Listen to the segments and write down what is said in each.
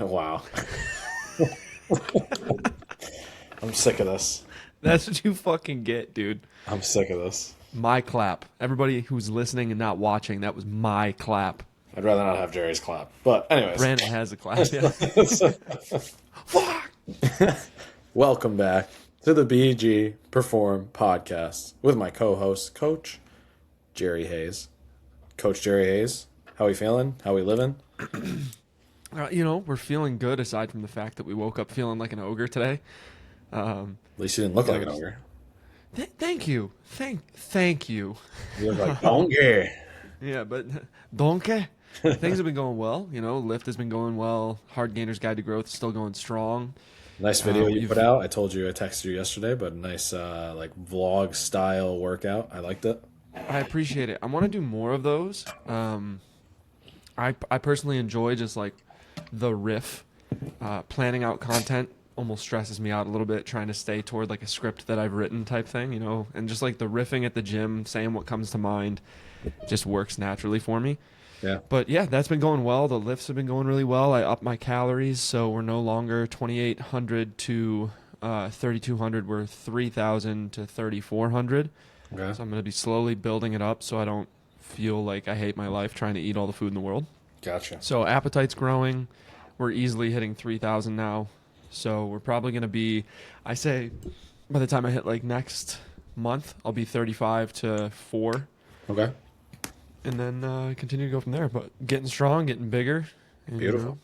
Oh, wow. I'm sick of this. That's what you fucking get, dude. I'm sick of this. My clap. Everybody who's listening and not watching, that was my clap. I'd rather not have Jerry's clap. But anyways, Brandon has a clap, yeah. Fuck! welcome back to the BG Perform podcast with my co-host, Coach Jerry Hayes. Coach Jerry Hayes, how we feeling? How we living? We're feeling good aside from the fact that we woke up feeling like an ogre today. At least you didn't look like an ogre. Thank you. Thank you. You look like donkey. Yeah, but donkey. Things have been going well. Lift has been going well. Hard Gainer's Guide to Growth is still going strong. Nice video you put out. I told you I texted you yesterday, but nice like vlog style workout. I liked it. I appreciate it. I want to do more of those. I personally enjoy just like the riff. Planning out content almost stresses me out a little bit, trying to stay toward like a script that I've written type thing, and just like the riffing at the gym, saying what comes to mind just works naturally for me. Yeah. But yeah, that's been going well. The lifts have been going really well. I upped my calories, so we're no longer 2,800 to 3,200. We're 3,000 to 3,400. Okay. So I'm going to be slowly building it up so I don't feel like I hate my life trying to eat all the food in the world. Gotcha. So appetite's growing. We're easily hitting 3,000 now. So we're probably going to be, I say, by the time I hit like next month, I'll be 35 to 4. Okay. And then continue to go from there. But getting strong, getting bigger. And, Beautiful.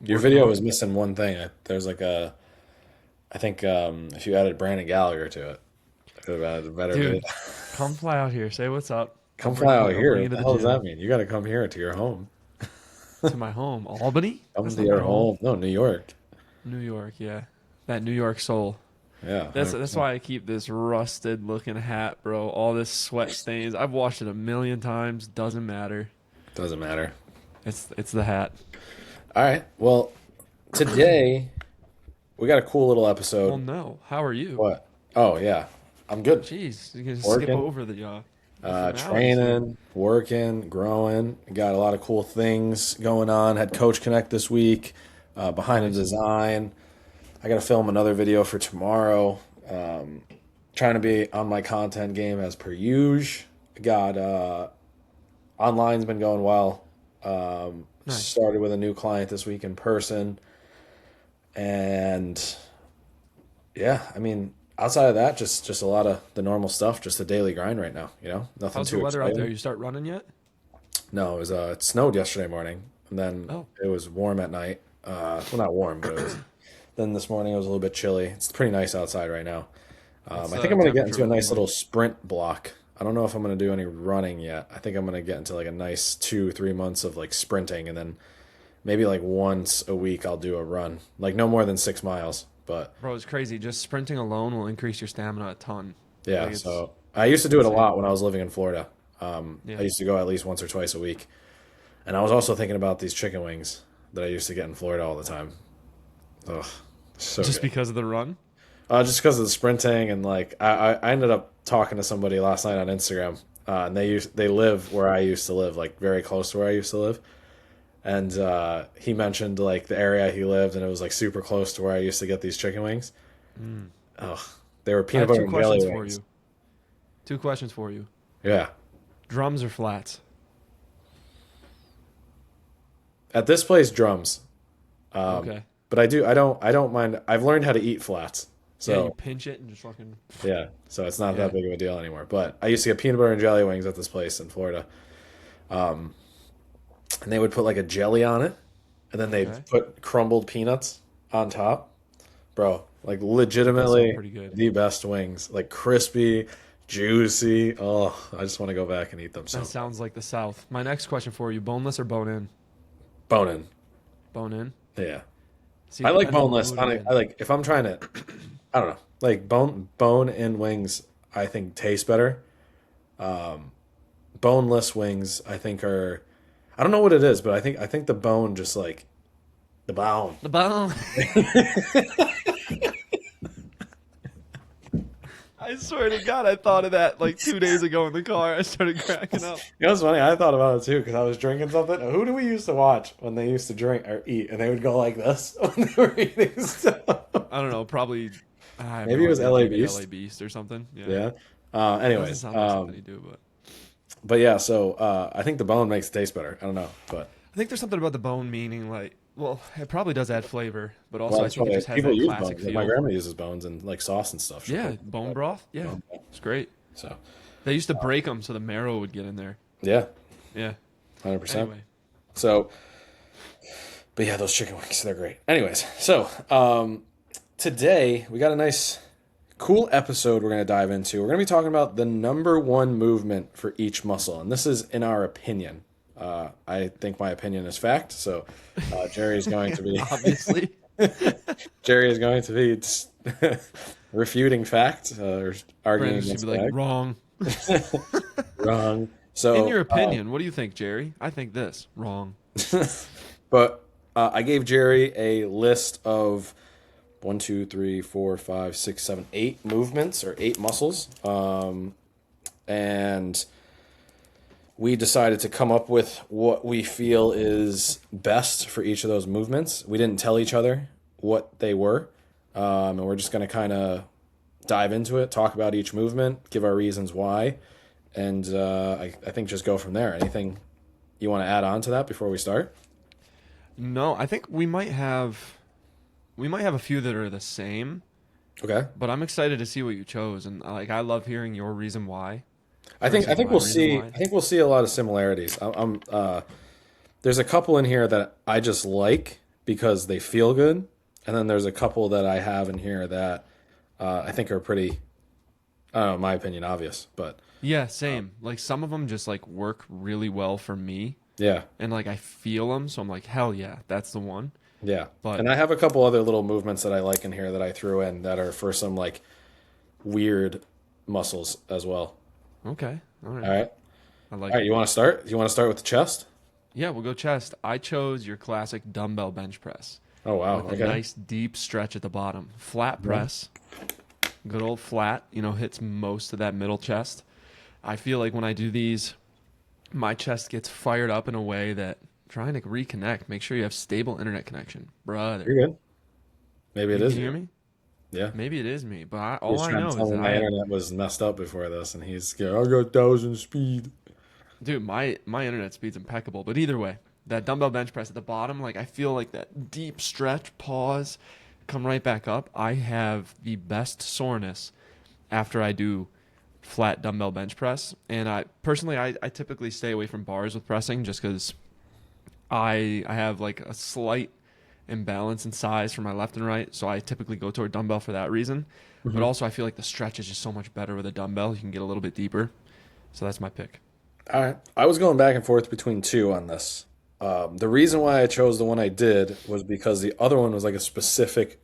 Your video was missing one thing. There's like I think if you added Brandon Gallagher to it, I could have added a better Dude, video. come fly out here. Say what's up. Come fly out here. Bring What you to the the hell does gym. that mean? You got to come here to your home. To my home. Albany? Come That's to not your my home. No, New York. New York, yeah. That New York soul. Yeah. That's 100%. why I keep this rusted looking hat, bro. All this sweat stains. I've washed it a million times. Doesn't matter. Doesn't matter. It's the hat. All right. Well, today we got a cool little episode. Well, no. How are you? What? Oh yeah, I'm good. Jeez, you can just Working. skip over the formalities. Training, working, growing. Got a lot of cool things going on. Had Coach Connect this week. Behind the design. I got to film another video for tomorrow. Trying to be on my content game as per usual. Got online's been going well. Nice. Started with a new client this week in person. And yeah, I mean, outside of that, just a lot of the normal stuff, just the daily grind right now, Nothing How's too the weather exciting. out there? You start running yet? No, it snowed yesterday morning, and then it was warm at night. Well, not warm, but then this morning it was a little bit chilly. It's pretty nice outside right now. I think I'm going to get into a nice little sprint block. I don't know if I'm going to do any running yet. I think I'm going to get into like a nice 2-3 months of like sprinting, and then maybe like once a week I'll do a run, like no more than 6 miles. But Bro, it's crazy. Just sprinting alone will increase your stamina a ton. yeah, Like, so I used to do it a lot when I was living in Florida. Yeah. I used to go at least once or twice a week. And I was also thinking about these chicken wings that I used to get in Florida all the time. Ugh, so Just good. because of the run? Just because of the sprinting, and like I ended up talking to somebody last night on Instagram, and they live where I used to live, like very close to where I used to live. And he mentioned like the area he lived, and it was like super close to where I used to get these chicken wings. Oh, they were I peanut have butter two and jelly questions for wings. you. 2 questions for you. Yeah. Drums or flats? At this place, drums. Okay. But I don't mind. I've learned how to eat flats. Yeah, you So pinch it and just fucking... yeah, so it's not Yeah. that big of a deal anymore. But I used to get peanut butter and jelly wings at this place in Florida. And they would put like a jelly on it, and then they'd Okay. put crumbled peanuts on top. Bro, like That legitimately sounds pretty good. the best wings. Like crispy, juicy. Oh, I just want to go back and eat them. So That sounds like the South. My next question for you, boneless or bone in? bone in. Bone in? Yeah. See, I like depends on the boneless. mood I I'm like, in. I like if I'm trying to, I don't know, like bone in wings. I think taste better. Boneless wings, I think are, I don't know what it is, but I think the bone just like the bone. The bone. I swear to God, I thought of that like 2 days ago in the car. I started cracking up. You know what's funny? I thought about it too because I was drinking something. Who do we used to watch when they used to drink or eat, and they would go like this when they were eating stuff? I don't know. Probably. I have Maybe no it was idea. L.A. Maybe LA Beast. Beast or something. Yeah. Yeah. That doesn't Anyways, sound like something you do, but yeah. So I think the bone makes it taste better. I don't know, but I think there's something about the bone meaning like. Well, it probably does add flavor, but well, also I that's think it why just has people that use classic bones. Like my feel. grandma uses bones and like sauce and stuff. She'll Yeah, put bone broth. Yeah, bone. it's great. So They used to break them so the marrow would get in there. yeah, Yeah. 100%. Anyway, So, but yeah, those chicken wings, they're great. Anyways, so today we got a nice, cool episode we're going to dive into. We're going to be talking about the number one movement for each muscle, and this is in our opinion. I think my opinion is fact, so Jerry is going to be obviously. Jerry is going to be refuting fact or arguing Brandon's against gonna be like, fact. wrong. Wrong. So, In your opinion, what do you think, Jerry? I think this. Wrong. but I gave Jerry a list of 1, 2, 3, 4, 5, 6, 7, 8 movements or 8 muscles. And we decided to come up with what we feel is best for each of those movements. We didn't tell each other what they were. And we're just going to kind of dive into it, talk about each movement, give our reasons why. And I think just go from there. Anything you want to add on to that before we start? No, I think we might have a few that are the same, Okay. but I'm excited to see what you chose, and like I love hearing your reason why. I think versus my we'll reason see. why. I think we'll see a lot of similarities. There's a couple in here that I just like because they feel good, and then there's a couple that I have in here that I think are pretty. I don't know, in my opinion, obvious, but Yeah, same. Like some of them just like work really well for me, yeah, and like I feel them, so I'm like, hell yeah, that's the one. yeah. But And I have a couple other little movements that I like in here that I threw in that are for some like weird muscles as well. okay, all right, All right. I All like right. it. You want to start? You want to start with the chest? Yeah, we'll go chest. I chose your classic dumbbell bench press Oh wow. with a Okay. nice deep stretch at the bottom. Flat press, good old flat. Hits most of that middle chest. I feel like when I do these, my chest gets fired up in a way that trying to reconnect. Make sure you have stable internet connection, brother. You're good. Maybe it You is can hear you. me? Yeah. Maybe it is me, but He all was I trying know to tell is me that my I have, internet was messed up before this, and he's scared. I got 1,000 speed. dude, my internet speed's impeccable. But either way, that dumbbell bench press at the bottom, like I feel like that deep stretch, pause, come right back up. I have the best soreness after I do flat dumbbell bench press, and I personally I typically stay away from bars with pressing just because I have like a slight imbalance in size for my left and right, so I typically go toward dumbbell for that reason. But also I feel like the stretch is just so much better with a dumbbell. You can get a little bit deeper. So that's my pick. All right. I was going back and forth between two on this. The reason why I chose the one I did was because the other one was like a specific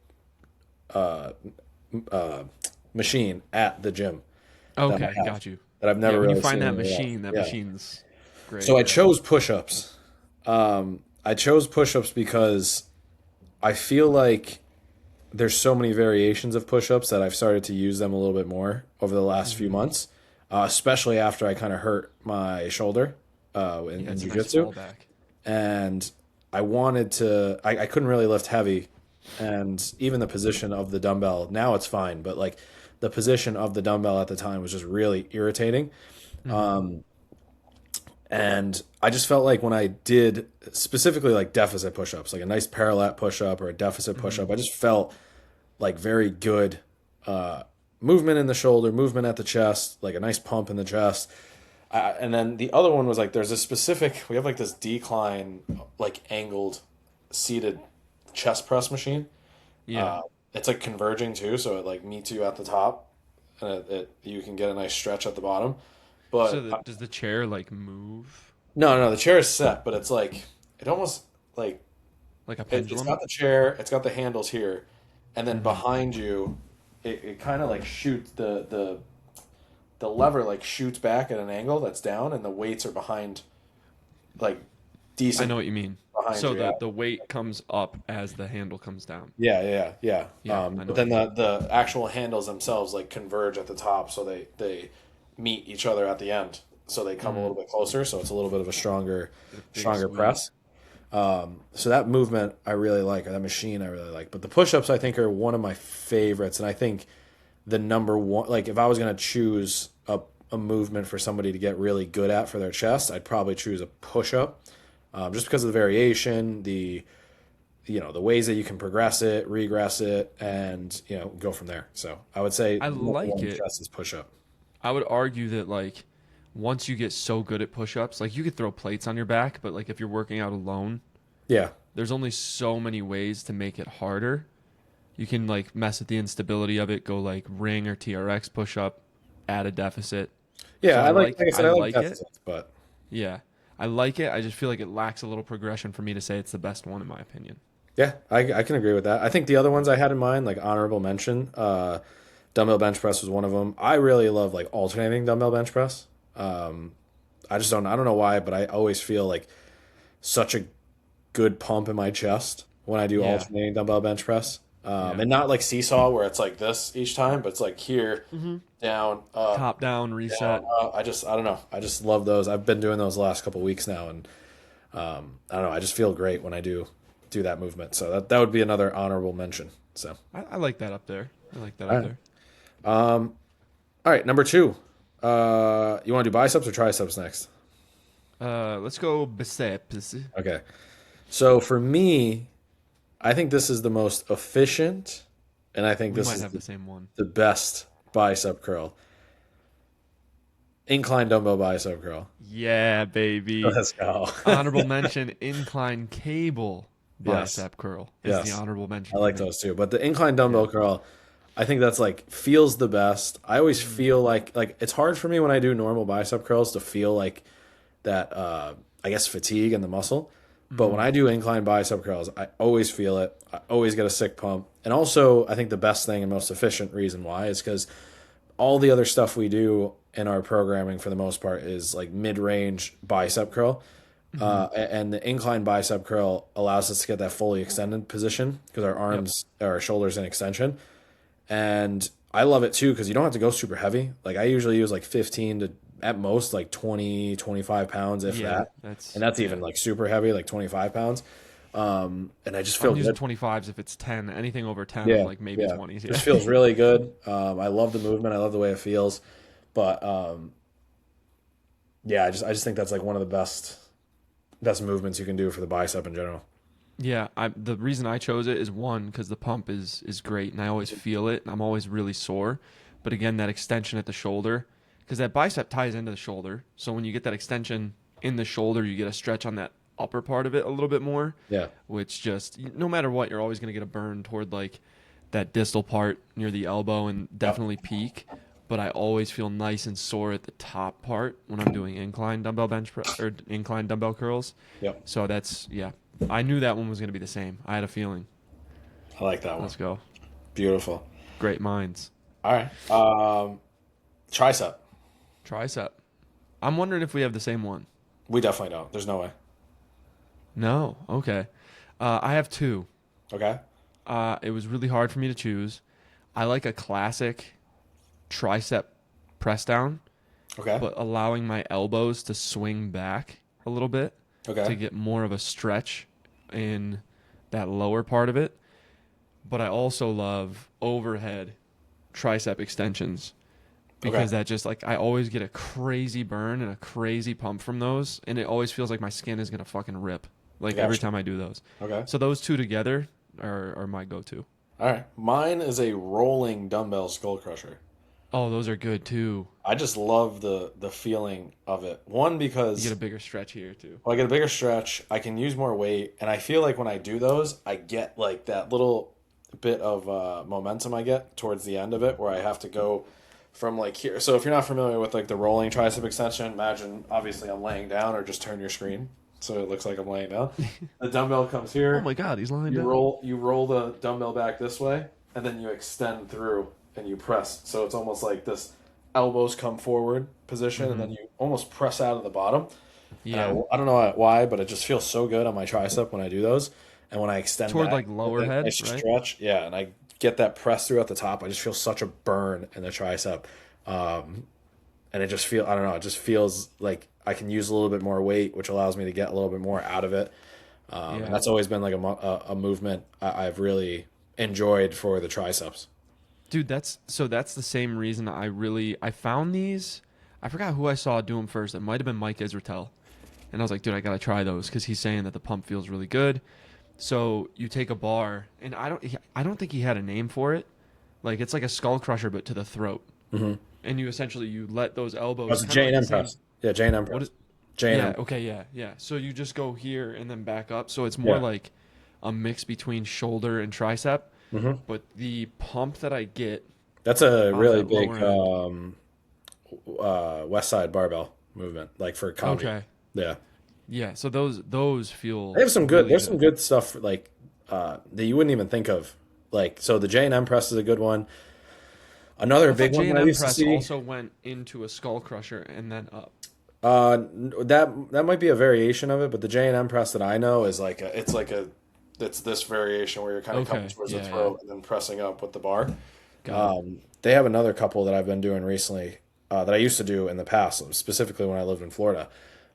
uh, machine at the gym that Okay, I have got you. that I've Yeah, never when you really find seen that anywhere else. machine, that Yeah. machine's great. So I Yeah. chose push-ups. I chose push-ups because I feel like there's so many variations of push-ups that I've started to use them a little bit more over the last few months, especially after I kind of hurt my shoulder in Yeah, it's a nice jiu-jitsu. fallback. And I wanted to, I couldn't really lift heavy. And even the position of the dumbbell, now it's fine, but like the position of the dumbbell at the time was just really irritating. And I just felt like when I did specifically like deficit push-ups, like a nice parallel push-up or a deficit push-up, I just felt like very good movement in the shoulder, movement at the chest, like a nice pump in the chest. And then the other one was like there's a specific, we have like this decline, like angled seated chest press machine. Yeah. It's like converging too, so it like meets you at the top, and you can get a nice stretch at the bottom. But So does the chair like move no, the chair is set, but it's like it almost like like a it's pendulum? got the chair, it's got the handles here, and then behind you, it kind of like shoots the lever like shoots back at an angle that's down, and the weights are behind, like I decent know what you mean. behind So you. Yeah. the weight comes up as the handle comes down. Yeah, I know But what then you mean. the actual handles themselves like converge at the top, so they meet each other at the end, so they come a Mm, little bit closer. So it's a little bit of a get a big stronger sweep. press. So that movement I really like, or that machine I really like. But the push-ups I think are one of my favorites, and I think the number one, like if I was gonna choose a movement for somebody to get really good at for their chest, I'd probably choose a push-up, just because of the variation, the ways that you can progress it, regress it, and go from there. So I would say I number like one it. chest is push-up. I would argue that like once you get so good at push-ups, like you could throw plates on your back, but like if you're working out alone, Yeah, there's only so many ways to make it harder. You can like mess with the instability of it, go like ring or TRX push-up, add a deficit. So yeah. Like I I said, I like like it. deficits, but Yeah. I like it. I just feel like it lacks a little progression for me to say it's the best one in my opinion. yeah, I can agree with that. I think the other ones I had in mind, like honorable mention, dumbbell bench press was one of them. I really love like alternating dumbbell bench press. Um, I don't know why, but I always feel like such a good pump in my chest when I do Yeah. alternating dumbbell bench press. Yeah. And not like seesaw where it's like this each time, but it's like here, Hmm. down, up, Top down down, reset. up. I don't know. I just love those. I've been doing those the last couple of weeks now, and I don't know. I just feel great when I do that movement. So that would be another honorable mention. So I like that up there. I like that all up right, there. all right. Number two. You want to do biceps or triceps next? Let's go biceps. Okay. So for me, I think this is the most efficient, and I think We this might is have the same one. the best bicep curl. Incline dumbbell bicep curl. Yeah, baby. Let's go. Honorable mention incline cable Yes. bicep curl is the Yes. honorable I mention for like me. those too. But the incline Yeah. dumbbell curl, I think that's like feels the best. I always Hmm. feel like it's hard for me when I do normal bicep curls to feel like that I guess fatigue in the muscle. But when Hmm. I do incline bicep curls, I always feel it. I always get a sick pump. And also, I think the best thing and most efficient reason why is because all the other stuff we do in our programming for the most part is like mid-range bicep curl. Hmm. And the incline bicep curl allows us to get that fully extended position because our Yep. arms, our shoulders in extension. And I love it too because you don't have to go super heavy. Like I usually use like 15 to at most like 20, 25 pounds, if Yeah, that. And that's that's even yeah. like super heavy, like 25 pounds. And I just feel I'm using good. 25s if it's 10. Anything over 10, I'm Yeah, like maybe yeah. 20s. Just Yeah. feels really good. I love the movement. I love the way it feels. But yeah, I just think that's like one of the best movements you can do for the bicep in general. Yeah, the reason I chose it is one because the pump is great and I always feel it and I'm always really sore. But again, that extension at the shoulder, because that bicep ties into the shoulder. So when you get that extension in the shoulder, you get a stretch on that upper part of it a little bit more, Yeah. which just no matter what, you're always gonna get a burn toward like that distal part near the elbow and Yep. definitely peak. But I always feel nice and sore at the top part when I'm doing incline dumbbell bench press or incline dumbbell curls. Yep. So that's yeah. I knew that one was going to be the same. I had a feeling. I like that one. Let's go. Beautiful. Great minds. All right. Tricep. Tricep. I'm wondering if we have the same one. We definitely don't. There's no way. No. Okay. I have two. Okay. It was really hard for me to choose. I like a classic tricep press down, Okay. but allowing my elbows to swing back a little bit to Okay. get more of a stretch in that lower part of it. But I also love overhead tricep extensions Okay. because that just like I always get a crazy burn and a crazy pump from those, and it always feels like my skin is gonna fucking rip like every Gotcha. time I do those. Okay. So those two together are my go-to. All right. Mine is a rolling dumbbell skull crusher. Oh, those are good too. I just love the feeling of it. One You get because a bigger stretch here too. well, I get a bigger stretch, I can use more weight, and I feel like when I do those, I get like that little bit of momentum I get towards the end of it where I have to go from like here. So if you're not familiar with like the rolling tricep extension, imagine obviously I'm laying down or just turn your screen so it looks like I'm laying down. The dumbbell comes Oh here. my God, he's lying You down. roll the dumbbell back this way, and then you extend through and you press. So it's almost like this elbows come forward position, and then you almost press out of the bottom. And Yeah. I don't know why, but it just feels so good on my tricep when I do those. And when I extend Toward that, like get lower that head, nice right? stretch, yeah, and I get that press through at the top, I just feel such a burn in the tricep. And it just I don't know, it just feels like I can use a little bit more weight, which allows me to get a little bit more out of it. And Yeah. that's always been like a movement I've really enjoyed for the triceps. Dude, that's the same reason I found these. I forgot who I saw do them first. It might have been Mike Israetel. And I was like, dude, I gotta try those because he's saying that the pump feels really good. So you take a bar, and I don't think he had a name for it. Like it's like a skull crusher, but to the throat. Mm-hmm. And you let those That elbows was a kind of like the J&M same. press. Yeah, J&M What is? press. J&M. Yeah. Okay. Yeah. Yeah. So you just go here and then back up. So it's more Yeah. like a mix between shoulder and tricep. Mm-hmm. But the pump that I get That's a off really that big lower end. West Side barbell movement, like for comedy. Okay. Yeah, Yeah. So those they feel have some good. really There's some good. good stuff like that you wouldn't even think of. Like so, the J&M press is a good one. Another I thought big one J that and I M used to press see. also went into a skull crusher and then up. That might be a variation of it, but the J&M press that I know is like it's this variation where you're kind of coming Okay. towards the Yeah. Yeah. throat and then pressing up with the bar. Got it. They have another couple that I've been doing recently that I used to do in the past, specifically when I lived in Florida,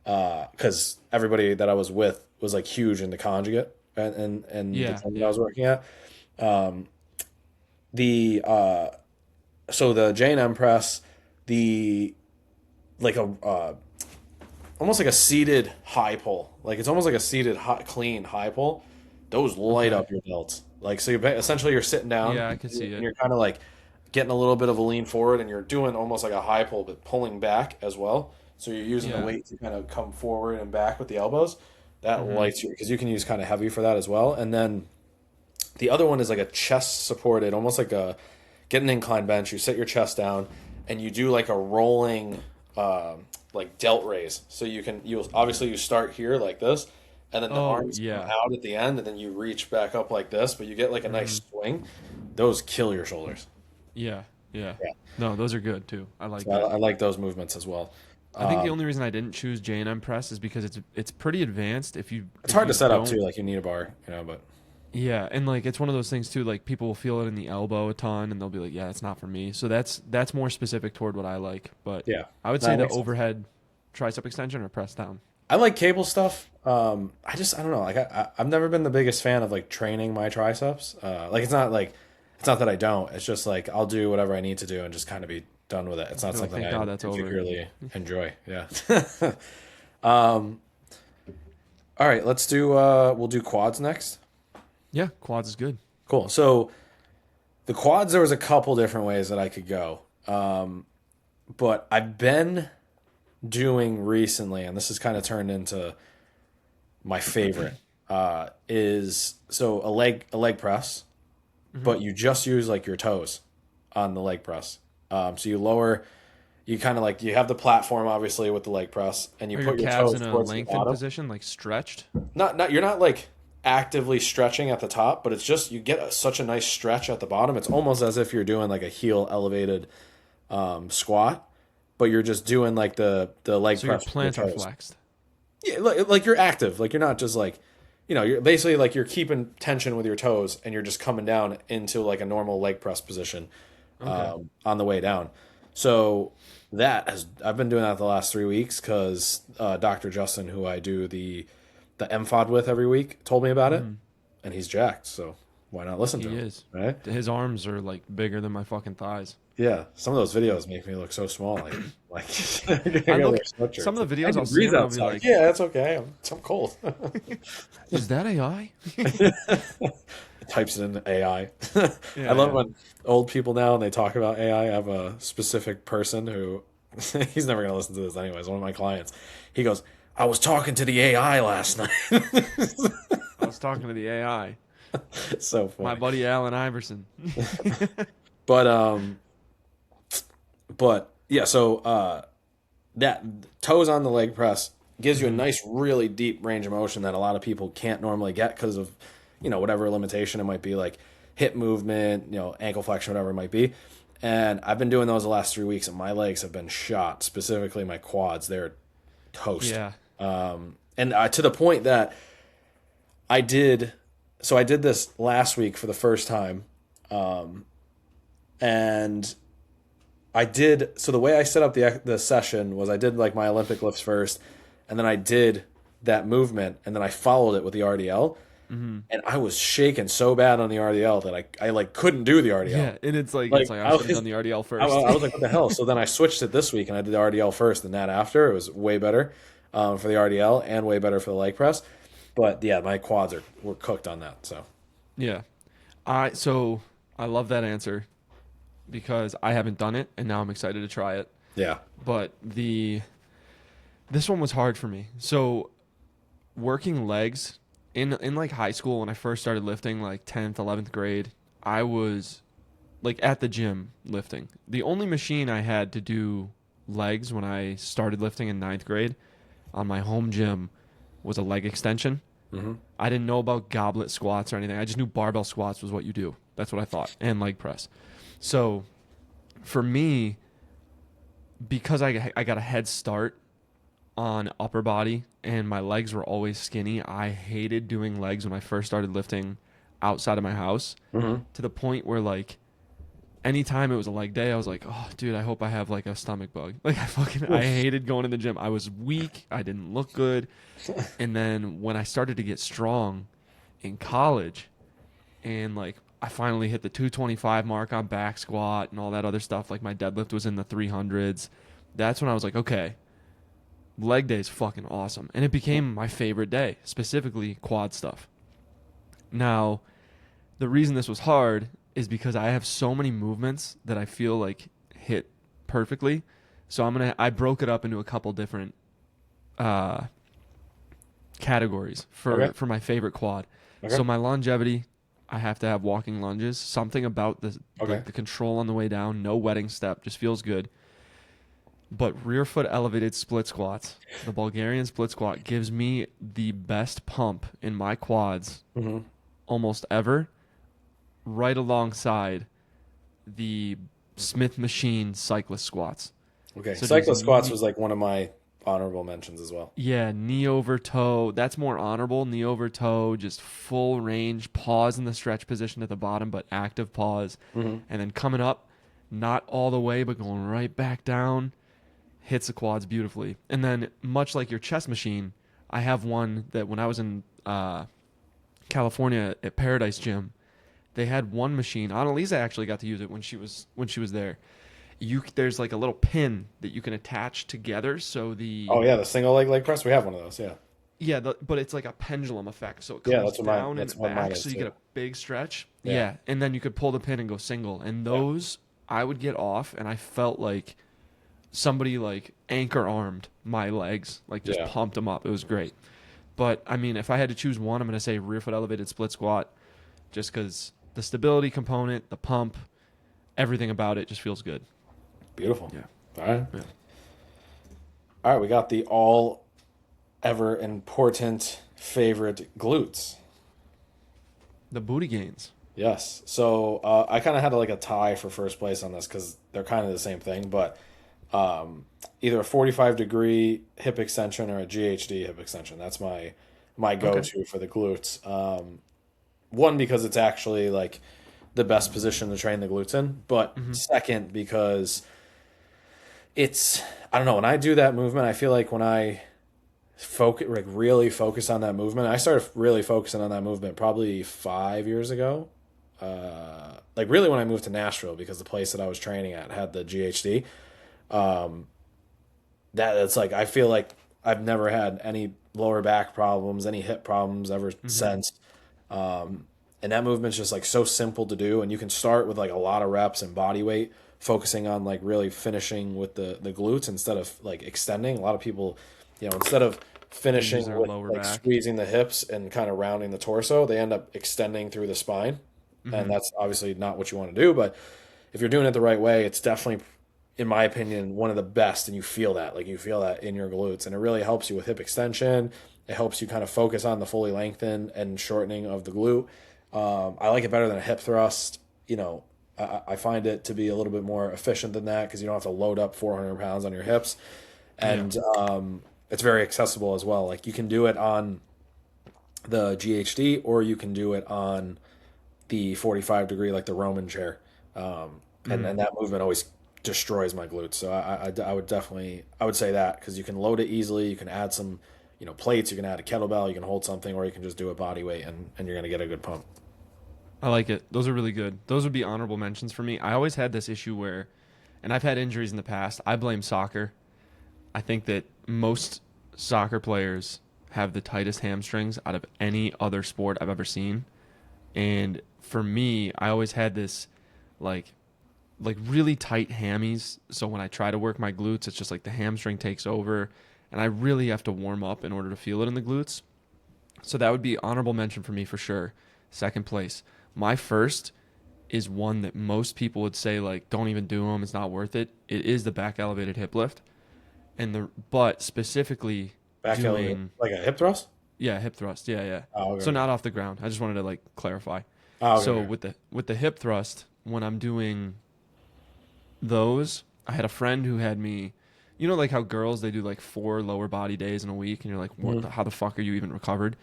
because everybody that I was with was like huge in the conjugate and the Yeah. gym that I Yeah. was working at. The so the J&M press, the like a almost like a seated high pull, like it's almost like a seated clean high pull. Those light Okay. up your delts. Like so, essentially you're sitting down Yeah, I could see and it. you're kind of like getting a little bit of a lean forward and you're doing almost like a high pull but pulling back as well. So you're using the Yeah. weight to kind of come forward and back with the elbows. That Mm-hmm. lights you because you can use kind of heavy for that as well. And then the other one is like a chest supported, almost like a get an incline bench. You set your chest down and you do like a rolling like delt raise. So you'll obviously you start here like this and then the Oh arms come yeah. out at the end and then you reach back up like this, but you get like a Mm-hmm. nice swing. Those kill your shoulders. Yeah. Yeah. Yeah. No, those are good too. I like So that. I like those movements as well. I think the Um, only reason I didn't choose J and M press is because it's pretty advanced. it's If hard to you set up too, don't, like you need a bar, but yeah, and like it's one of those things too. Like people will feel it in the elbow a ton, and they'll be like, "Yeah, it's not for me." So that's more specific toward what I like. But yeah, I would say that the makes sense. overhead tricep extension or press down. I like cable stuff. I don't know. Like I've never been the biggest fan of like training my triceps. Like it's not that I don't. It's just like I'll do whatever I need to do and just kind of be done with it. It's not You're like, something thank I God that's over. particularly enjoy. Yeah. um. All right. Let's do. We'll do quads next. Yeah, quads is good. Cool. So the quads, there was a couple different ways that I could go. But I've been doing recently, and this has kind of turned into my favorite is so a leg press, Hmm. but you just use like your toes on the leg press. So you lower, you kind of like you have the platform obviously with the leg press, and you Are your put your calves toes in a towards the lengthened bottom. position, like stretched? Not you're not like actively stretching at the top, but it's just you get such a nice stretch at the bottom. It's almost as if you're doing like a heel elevated squat, but you're just doing like the leg So your press with your plants are toes. flexed. Yeah, like you're active. Like you're not just like, you're basically like you're keeping tension with your toes and you're just coming down into like a normal leg press position Okay. on the way down. So I've been doing that the last 3 weeks because Dr. Justin, who I do the MFOD with every week, told me about it, Hmm. and he's jacked. So why not listen to He him, is. right? His arms are like bigger than my fucking thighs. Yeah, some of those videos make me look so small. Like I I gotta look wear sweatshirts. some of the videos 90 I'll see degrees him and I'll be outside. like, Yeah, that's okay. I'm cold. "Is that AI?" Types it into AI. I Yeah, love yeah. when old people now and they talk about AI. I have a specific person who he's never gonna listen to this anyways. One of my clients. He goes, "I was talking to the AI last night." I was talking to the AI. So My funny. buddy Allen Iverson. But yeah, so that toes on the leg press gives you a Hmm. nice, really deep range of motion that a lot of people can't normally get because of, whatever limitation it might be, like hip movement, ankle flexion, whatever it might be. And I've been doing those the last 3 weeks, and my legs have been shot, specifically my quads. They're toast. Yeah. And to the point that I did, so I did this last week for the first time. And I did, so the way I set up the session was I did like my Olympic lifts first, and then I did that movement, and then I followed it with the RDL. And I was shaking so bad on the RDL that I like couldn't do the RDL. Yeah, and it's like Like I I should have was, done the RDL first. I was like, what the hell? So then I switched it this week and I did the RDL first and that after. It was way better for the RDL and way better for the leg press. But yeah, my quads were cooked on that. So Yeah. I love that answer because I haven't done it and now I'm excited to try it. yeah, But this one was hard for me. So working legs in like high school when I first started lifting, like 10th, 11th grade, I was like at the gym lifting. The only machine I had to do legs when I started lifting in ninth grade on my home gym was a leg extension. I didn't know about goblet squats or anything. I just knew barbell squats was what you do. That's what I thought. And leg press. So for me, because I got a head start on upper body and my legs were always skinny, I hated doing legs when I first started lifting outside of my house to the point where like anytime it was a leg day, I was like, oh, dude, I hope I have like a stomach bug. Like I hated going to the gym. I was weak. I didn't look good. And then when I started to get strong in college and like I finally hit the 225 mark on back squat and all that other stuff, like my deadlift was in the 300s. That's when I was like, okay, leg day is fucking awesome. And it became my favorite day, specifically quad stuff. Now, the reason this was hard is because I have so many movements that I feel like hit perfectly. So I broke it up into a couple different categories for my favorite quad. Okay. So my longevity, I have to have walking lunges. Something about the control on the way down, no wetting step, just feels good. But rear foot elevated split squats, the Bulgarian split squat gives me the best pump in my quads almost ever, right alongside the Smith machine cyclist squats. Okay, So cyclist squats was like one of my honorable mentions as well. Yeah, knee over toe. That's more honorable. Knee over toe, just full range, pause in the stretch position at the bottom, but active pause. And then coming up, not all the way, but going right back down, hits the quads beautifully. And then, much like your chest machine, I have one that when I was in California at Paradise Gym, they had one machine. Annalisa actually got to use it when she was there. There's like a little pin that you can attach together, so the the single leg press. We have one of those. but it's like a pendulum effect, so it Yeah, comes down that's and what mine back, is so you too. get a big stretch. Yeah. And then you could pull the pin and go single, and those I would get off, and I felt like somebody like anchor armed my legs, like just pumped them up. It was great. But I mean, if I had to choose one, I'm going to say rear foot elevated split squat, just because the stability component, the pump, everything about it just feels good. Beautiful. Yeah. All right. Yeah. All right. We got the all ever important favorite glutes. The booty gains. Yes. So I kind of had like a tie for first place on this because they're kind of the same thing, but either a 45-degree hip extension or a GHD hip extension. That's my go-to for the glutes. One, because it's actually like the best position to train the glutes in, but second, because I don't know, when I do that movement, I feel like when I really focus on that movement, I started really focusing on that movement probably 5 years ago. Like really when I moved to Nashville, because the place that I was training at had the GHD. That's like, I feel like I've never had any lower back problems, any hip problems ever since. And that movement's just like so simple to do. And you can start with like a lot of reps and body weight, focusing on like really finishing with the glutes instead of like extending. A lot of people, instead of finishing with like squeezing the hips and kind of rounding the torso, they end up extending through the spine. And that's obviously not what you want to do. But if you're doing it the right way, it's definitely, in my opinion, one of the best. And you feel that in your glutes, and it really helps you with hip extension. It helps you kind of focus on the fully lengthened and shortening of the glute. I like it better than a hip thrust. I find it to be a little bit more efficient than that because you don't have to load up 400 pounds on your hips. And it's very accessible as well. Like you can do it on the GHD, or you can do it on the 45 degree, like the Roman chair. And that movement always destroys my glutes. So I would definitely, I would say that because you can load it easily. You can add some, plates. You can add a kettlebell. You can hold something, or you can just do a body weight, and you're going to get a good pump. I like it. Those are really good. Those would be honorable mentions for me. I always had this issue where, and I've had injuries in the past. I blame soccer. I think that most soccer players have the tightest hamstrings out of any other sport I've ever seen. And for me, I always had this like really tight hammies. So when I try to work my glutes, it's just like the hamstring takes over, and I really have to warm up in order to feel it in the glutes. So that would be honorable mention for me for sure. Second place. My first is one that most people would say like don't even do them, it's not worth it. It is the back elevated hip lift. But specifically Back doing like a hip thrust. yeah, hip thrust. Yeah, yeah. Oh, So okay. not off the ground. I just wanted to like clarify. Oh, okay. So Okay. with the hip thrust, when I'm doing those, I had a friend who had me, like how girls they do like 4 lower body days in a week, and you're like, how the fuck are you even recovered?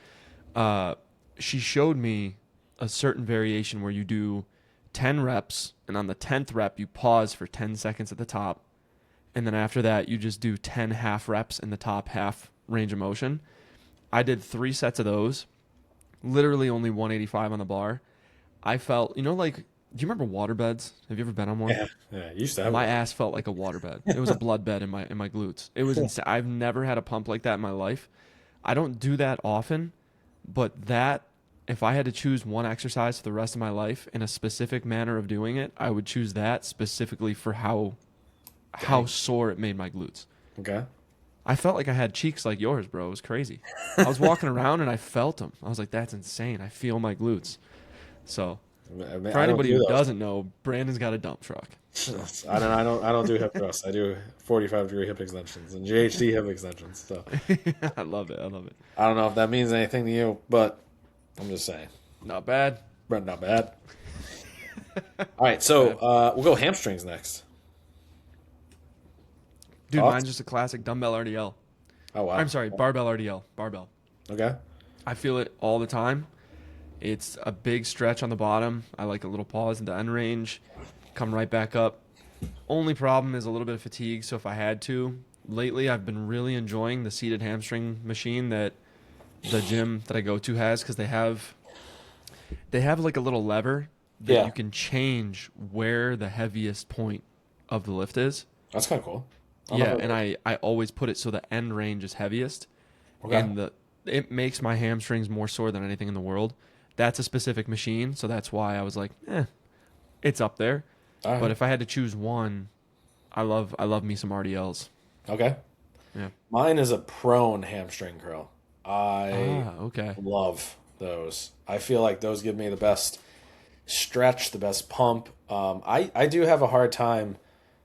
She showed me a certain variation where you do 10 reps, and on the 10th rep you pause for 10 seconds at the top, and then after that you just do 10 half reps in the top half range of motion. I did 3 sets of those, literally only 185 on the bar. I felt, like, do you remember waterbeds? Have you ever been on one? Yeah, yeah. You used to have My one. ass felt like a waterbed. It was a blood bed in my glutes. It was insane. I've never had a pump like that in my life. I don't do that often, but that, if I had to choose one exercise for the rest of my life in a specific manner of doing it, I would choose that specifically for how sore it made my glutes. Okay. I felt like I had cheeks like yours, bro. It was crazy. I was walking around and I felt them. I was like, that's insane. I feel my glutes. So, for I don't anybody do who those. doesn't know, Brandon's got a dump truck. I don't do hip thrusts. I do 45-degree hip extensions and GHD hip extensions. So I love it. I love it. I don't know if that means anything to you, but I'm just saying. Not bad. But not bad. All right, so we'll go hamstrings next. Dude, Thoughts? mine's just a classic dumbbell RDL. Oh wow. I'm sorry, barbell RDL. Barbell. Okay. I feel it all the time. It's a big stretch on the bottom. I like a little pause in the end range. Come right back up. Only problem is a little bit of fatigue, so if I had to. Lately, I've been really enjoying the seated hamstring machine that the gym that I go to has, because they have like a little lever that Yeah. you can change where the heaviest point of the lift is. That's kind of cool. Yeah, and I always put it so the end range is heaviest, Okay. and it makes my hamstrings more sore than anything in the world. That's a specific machine, so that's why I was like, it's up there. All right. But if I had to choose one, I love me some RDLs. Okay. Yeah. Mine is a prone hamstring curl. I Okay. love those. I feel like those give me the best stretch, the best pump. I do have a hard time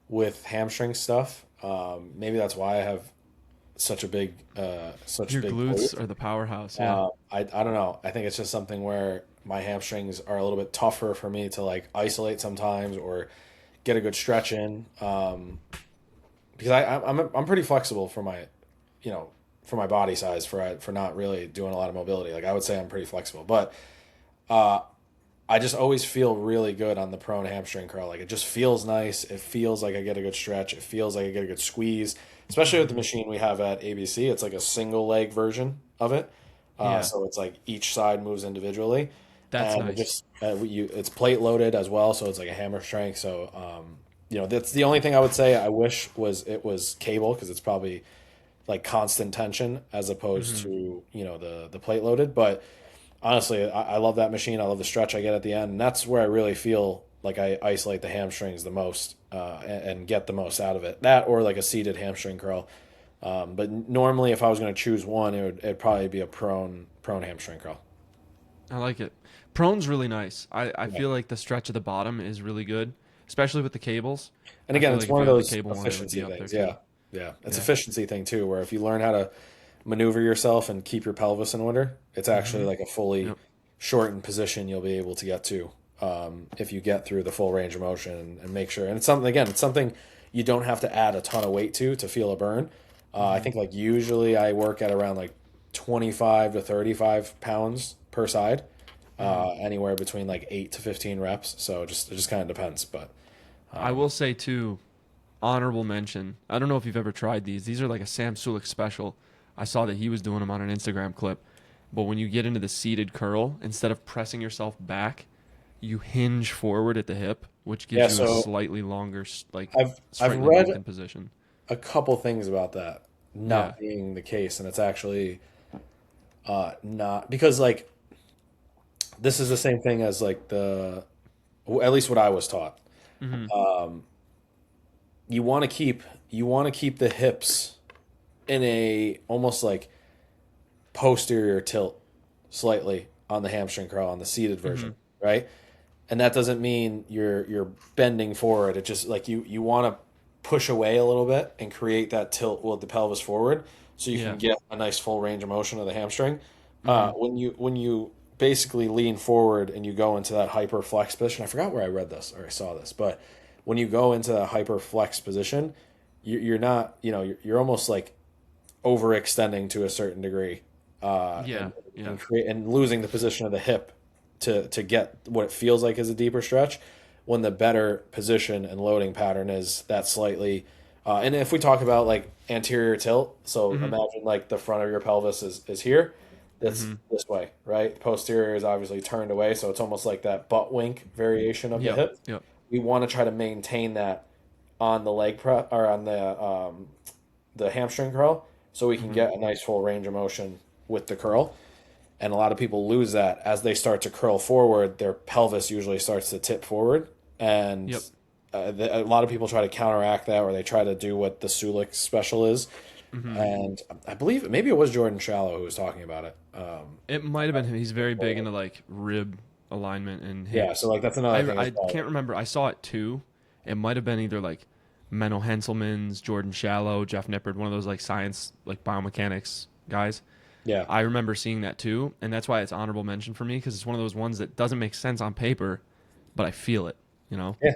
with hamstring stuff. Maybe that's why I have such a big Your big glutes are the powerhouse. Yeah. I don't know. I think it's just something where my hamstrings are a little bit tougher for me to like isolate sometimes or get a good stretch in. Because I'm pretty flexible for my, for my body size for not really doing a lot of mobility. Like I would say I'm pretty flexible, but I just always feel really good on the prone hamstring curl. Like it just feels nice. It feels like I get a good stretch. It feels like I get a good squeeze, especially with the machine we have at ABC. It's like a single leg version of it. Yeah. So it's like each side moves individually. That's And nice. it just it's plate loaded as well, so it's like a hammer strength. So that's the only thing I would say I wish it was cable, because it's probably like constant tension as opposed to the plate loaded. But honestly, I love that machine. I love the stretch I get at the end, and that's where I really feel like I isolate the hamstrings the most and get the most out of it. That or like a seated hamstring curl. But normally, if I was going to choose one, it'd probably be a prone hamstring curl. I like it. Prone's really nice. I feel like the stretch at the bottom is really good, especially with the cables. And again, I feel it's like one if of you had the those cable one, it would efficiency be up there things. too. Yeah, yeah, it's Yeah. efficiency thing too. Where if you learn how to maneuver yourself and keep your pelvis in order, it's actually like a fully Yep. shortened position you'll be able to get to if you get through the full range of motion and make sure. And it's something you don't have to add a ton of weight to feel a burn. I think like usually I work at around like 25 to 35 pounds per side, anywhere between like 8 to 15 reps. So it just kind of depends. But I will say too, honorable mention. I don't know if you've ever tried these. These are like a Sam Sulek special. I saw that he was doing them on an Instagram clip. But when you get into the seated curl, instead of pressing yourself back, you hinge forward at the hip, which yeah, gives you a so slightly longer, like I've slightly read lengthened position. a couple things about that Yeah. not being the case, and it's actually not because like this is the same thing as like at least what I was taught. Hmm. You want to keep the hips in a almost like posterior tilt slightly on the hamstring curl on the seated Hmm. version, right? And that doesn't mean you're bending forward. It just like you want to push away a little bit and create that tilt with the pelvis forward, so you can Yeah. get a nice full range of motion of the hamstring. Hmm. When you basically lean forward and you go into that hyper flex position, I forgot where I read this or I saw this, but when you go into that hyper flex position, you're not you're almost like overextending to a certain degree, Yeah. Yeah. and create and losing the position of the hip to get what it feels like is a deeper stretch. When the better position and loading pattern is that slightly, and if we talk about like anterior tilt, so Hmm. imagine like the front of your pelvis is here, that's Hmm. this way, right? Posterior is obviously turned away, so it's almost like that butt wink variation of the Yep. hip. Yep. We want to try to maintain that on the leg press or on the hamstring curl, so we can Hmm. get a nice full range of motion with the curl. And a lot of people lose that as they start to curl forward. Their pelvis usually starts to tip forward, and Yep. a lot of people try to counteract that, or they try to do what the Sulik special is. Hmm. And I believe maybe it was Jordan Shallow who was talking about it. It might have been him. He's very big into like rib alignment and Yeah, so hips. like that's I another thing as I well. can't remember. I saw it too. It might have been either like Menno Henselman's, Jordan Shallow, Jeff Nippard, one of those like science, like biomechanics guys. Yeah, I remember seeing that too, and that's why it's honorable mention for me because it's one of those ones that doesn't make sense on paper, but I feel it, you know. yeah,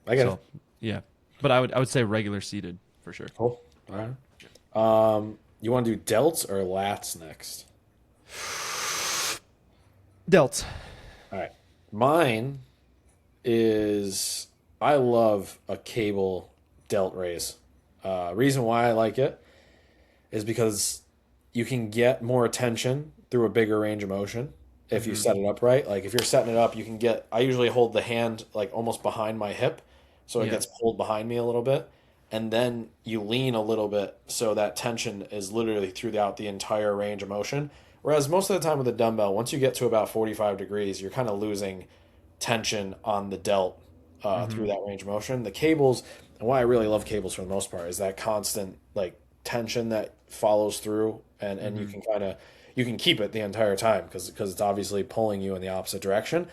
I get it. So yeah, but I would say regular seated for sure. Cool. All right. You want to do delts or lats next? Delts. All right. Mine is I love a cable delt raise. Reason why I like it is because you can get more attention through a bigger range of motion if you Hmm. set it up right. Like if you're setting it up, you can get. I usually hold the hand like almost behind my hip, so it Yeah. gets pulled behind me a little bit, and then you lean a little bit, so that tension is literally throughout the entire range of motion. Whereas most of the time with a dumbbell, once you get to about 45 degrees, you're kind of losing tension on the delt Hmm. through that range of motion. The cables, and why I really love cables for the most part, is that constant like tension that follows through, and you Hmm. can kind of you can keep it the entire time because it's obviously pulling you in the opposite direction.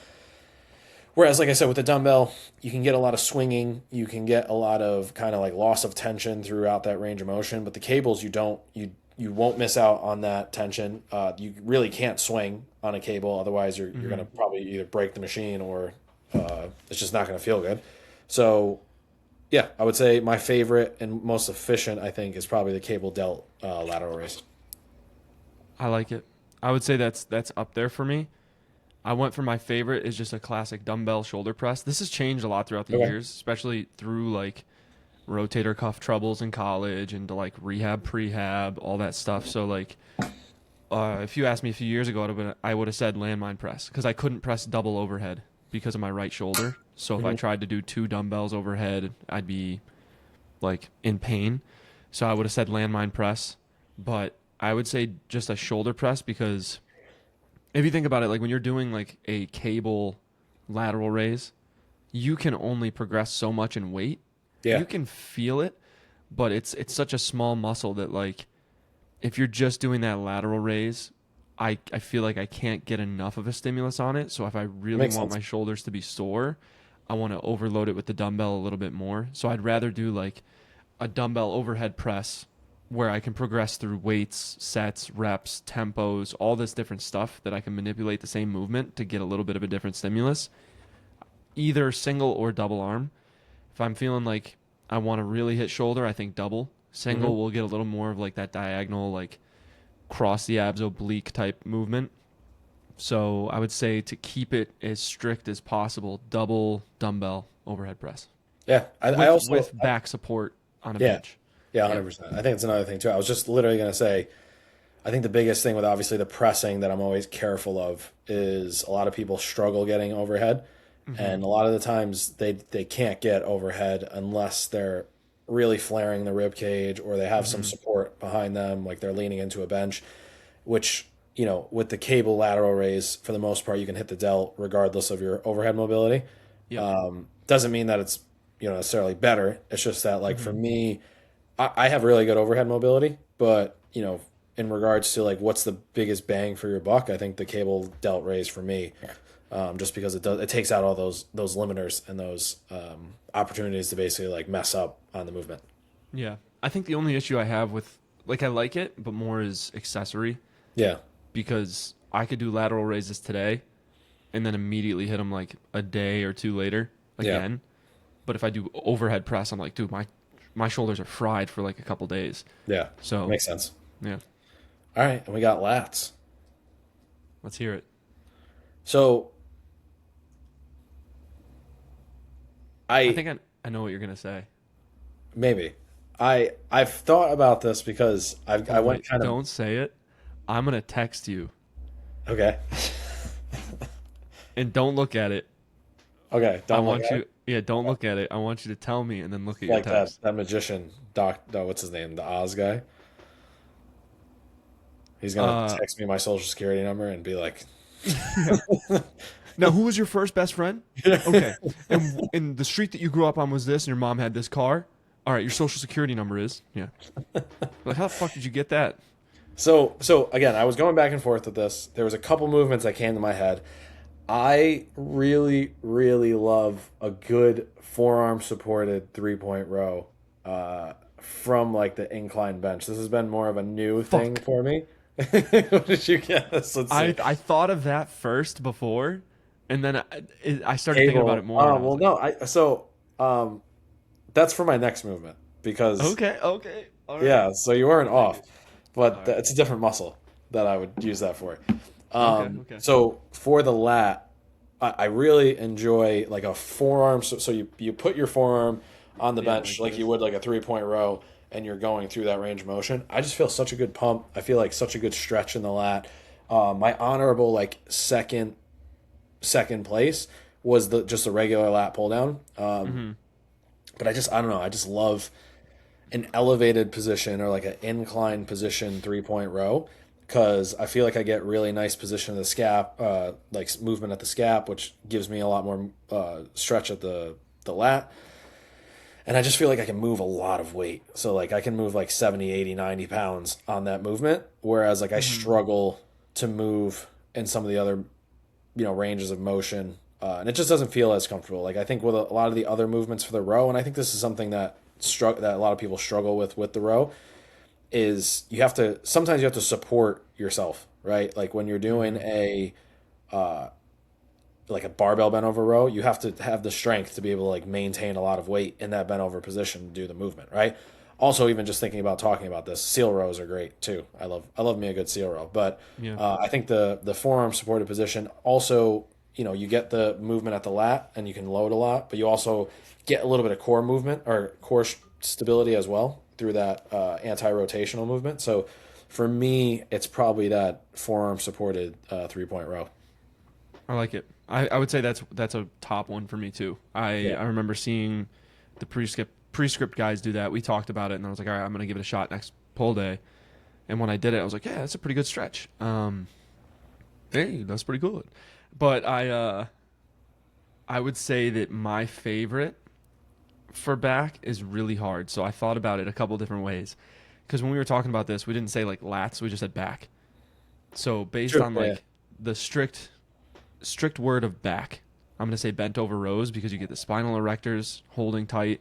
Whereas, like I said, with the dumbbell, you can get a lot of swinging, you can get a lot of kind of like loss of tension throughout that range of motion. But the cables, you don't you won't miss out on that tension. You really can't swing on a cable, otherwise you're Hmm. gonna probably either break the machine or it's just not gonna feel good. So yeah, I would say my favorite and most efficient, I think, is probably the cable delt lateral raise. I like it. I would say that's up there for me. I went for my favorite is just a classic dumbbell shoulder press. This has changed a lot throughout the Okay. years, especially through like rotator cuff troubles in college and to like rehab, prehab, all that stuff. So like, if you asked me a few years ago, I would have said landmine press because I couldn't press double overhead because of my right shoulder. So if I Hmm. tried to do two dumbbells overhead, I'd be like in pain. So I would have said landmine press, but I would say just a shoulder press because if you think about it, like when you're doing like a cable lateral raise, you can only progress so much in weight. Yeah, You can feel it, but it's such a small muscle that like if you're just doing that lateral raise, I feel like I can't get enough of a stimulus on it. So if I really makes want sense. my shoulders to be sore, I want to overload it with the dumbbell a little bit more. So I'd rather do like a dumbbell overhead press where I can progress through weights, sets, reps, tempos, all this different stuff that I can manipulate the same movement to get a little bit of a different stimulus, either single or double arm. If I'm feeling like I want to really hit shoulder, I think double. Single will get a little more of like that diagonal, like cross the abs oblique type movement. So I would say to keep it as strict as possible, double dumbbell overhead press Yeah, I with also back support on a yeah, bench. yeah, Yeah. 100%. I think it's another thing too. I was just literally gonna say, I think the biggest thing with obviously the pressing that I'm always careful of is a lot of people struggle getting overhead, Hmm. and a lot of the times they can't get overhead unless they're really flaring the rib cage or they have some Hmm. support behind them, like they're leaning into a bench, which with the cable lateral raise for the most part you can hit the delt regardless of your overhead mobility. Yep. Doesn't mean that it's necessarily better. It's just that like for Hmm. me, I have really good overhead mobility, but in regards to like what's the biggest bang for your buck, I think the cable delt raise for me, just because it takes out all those limiters and those opportunities to basically like mess up on the movement. Yeah. I think the only issue I have with like I like it, but more is accessory Yeah, because I could do lateral raises today and then immediately hit them like a day or two later yeah, again. But if I do overhead press, I'm like, dude, my shoulders are fried for like a couple days. yeah. So Makes sense. yeah, All right, and we got lats. let's hear it. So I I think I know what you're gonna say. maybe I've thought about this because I Hold on, went wait, kind of don't say it. I'm gonna text you okay. and don't look at it. Okay, I don't look want at you, it. yeah, don't look at it. I want you to tell me and then look at your Like that text. that magician doc. No, what's his name? The Oz guy. He's gonna Uh, text me my social security number and be like, yeah. Now, who was your first best friend? Okay, and in the street that you grew up on was this, and your mom had this car. All right, your social security number is yeah. Like, how the fuck did you get that? so again, I was going back and forth with this. There was a couple movements that came to my head. I really, really love a good forearm supported 3-point row from like the incline bench. This has been more of a new thing Fuck. for me. What did you guess? Let's see. I thought of that first before, and then I started thinking about it Cable. more, and I was Well, like, no. Um, that's for my next movement because okay, okay, all right. yeah. So you weren't I like off, it. but All right. it's a different muscle that I would use that for. Okay, okay. So for the lat, I really enjoy like a forearm. So you put your forearm on the Yeah, bench like like you this. would like a 3-point row, and you're going through that range of motion. I just feel such a good pump. I feel like such a good stretch in the lat. My honorable like second place was the just a regular lat pull down. Mm-hmm. But I don't know. I just love an elevated position or like an inclined position 3-point row because I feel like I get really nice position of the scap, like movement at the scap, which gives me a lot more stretch at the lat. And I just feel like I can move a lot of weight. So like I can move like 70, 80, 90 pounds on that movement. Whereas like I Mm-hmm. struggle to move in some of the other, ranges of motion. And it just doesn't feel as comfortable. Like I think with a lot of the other movements for the row, and I think this is something that that a lot of people struggle with the row, is sometimes you have to support yourself, right? Like when you're doing Mm-hmm. like a barbell bent over row, you have to have the strength to be able to like maintain a lot of weight in that bent over position to do the movement, right? Also, even just thinking about talking about this, seal rows are great too. I love me a good seal row, but Yeah. I think the forearm supported position also, you get the movement at the lat and you can load a lot, but you also get a little bit of core movement or core stability as well through that anti-rotational movement. So for me, it's probably that forearm supported 3-point row. I like it. I would say that's a top one for me too. Yeah. I remember seeing the prescript guys do that. We talked about it, and I was like, all right, I'm gonna give it a shot next pull day. And when I did it, I was like, yeah, that's a pretty good stretch. Hey, that's pretty good. But I would say that my favorite for back is really hard. So I thought about it a couple different ways. Because when we were talking about this, we didn't say like lats, we just said back. So based True. on Yeah. like the strict word of back, I'm gonna say bent over rows because you get the spinal erectors holding tight.